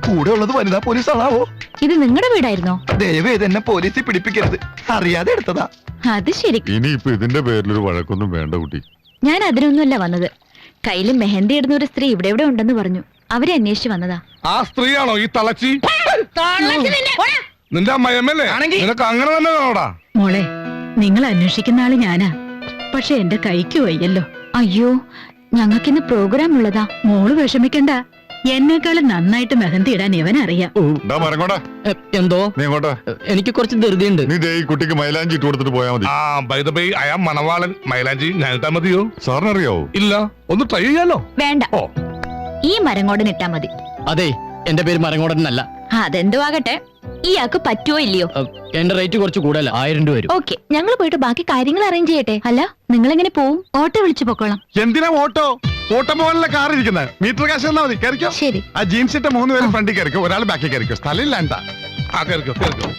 കൂടെ ഉള്ളത് വനിതാ പോലീസ് ആണാവോ? ഇത് നിങ്ങളുടെ വീടായിരുന്നോ? ദയവേത് എന്നെ പോലീസിൽ പിടിപ്പിക്കരുത്, അറിയാതെ എടുത്തതാ. അത് ശരി. ഇനിയിപ്പോ ഇതിന്റെ പേരിലൊരു വഴക്കൊന്നും വേണ്ട കുട്ടി. ഞാൻ അതിനൊന്നുമല്ല വന്നത്. കയ്യില് മെഹന്തി ഇടുന്ന ഒരു സ്ത്രീ ഇവിടെ എവിടെ ഉണ്ടെന്ന് പറഞ്ഞു. അവരെ അന്വേഷിച്ച് വന്നതാ. ആ സ്ത്രീയാണോ ഈ തളച്ചി? നിന്റെ അമ്മയമ്മല്ലേ? നിനക്ക് അങ്ങനെ തന്നെ കാണോടാ. മോളെ, നിങ്ങൾ അന്വേഷിക്കുന്ന ആള് ഞാനാ. പക്ഷെ എന്റെ കൈക്ക് വയ്യല്ലോ. അയ്യോ, ഞങ്ങൾക്കിന്ന് പ്രോഗ്രാം ഉള്ളതാ. മോള് വിഷമിക്കണ്ട, എന്നെക്കാളും നന്നായിട്ട് മെഹന്തി ഇടാൻ ഇവനറിയാം. എന്തോ നീ എങ്ങോട്ടാ? എനിക്ക് കുറച്ച് ധൃതിയുണ്ട്. നീ ദേ ഈ കുട്ടിക്ക് മൈലാഞ്ചി ഇട്ട് കൊടുത്തിട്ട് പോയാ മതി. ആ ബൈ ദ ബൈ, അയാൾ മണവാളൻ. മൈലാഞ്ചി ഞാനിട്ടാ മതിയോ? സാറിനറിയാവോ? ഇല്ല, ഒന്ന് ട്രൈ ചെയ്യാലോ. വേണ്ട, ഓ, ഈ മരങ്ങോടൻ ഇട്ടാ മതി. അതെ, എന്റെ പേര് മരങ്ങോടനല്ല. അതെന്തോ ആകട്ടെ, ഇയാൾക്ക് പറ്റുമോ ഇല്ലയോ? എന്റെ റേറ്റ് കുറച്ച് കൂടുതൽ, 1000 രൂപ വരും. ഓക്കെ, ഞങ്ങൾ പോയിട്ട് ബാക്കി കാര്യങ്ങൾ അറേഞ്ച് ചെയ്യട്ടെ. അല്ല, നിങ്ങൾ എങ്ങനെ പോവും? ഓട്ടോ വിളിച്ചു പൊക്കോളാം. എന്തിനാ ഓട്ടോ? ഓട്ടം പോകാനുള്ള കാർ ഇരിക്കുന്നത്. മീറ്റർ കാശ് തന്നാ മതി. കയറിക്കോ. ശരി. ആ ജീൻസ് ഇട്ട 3 പേര് ഫ്രണ്ടിൽ കയറിക്കോ, ഒരാൾ ബാക്കിൽ കയറിക്കോ. സ്ഥലം ഇല്ലാണ്ടാ. ആ കേറിക്കോ കേറിക്കോ.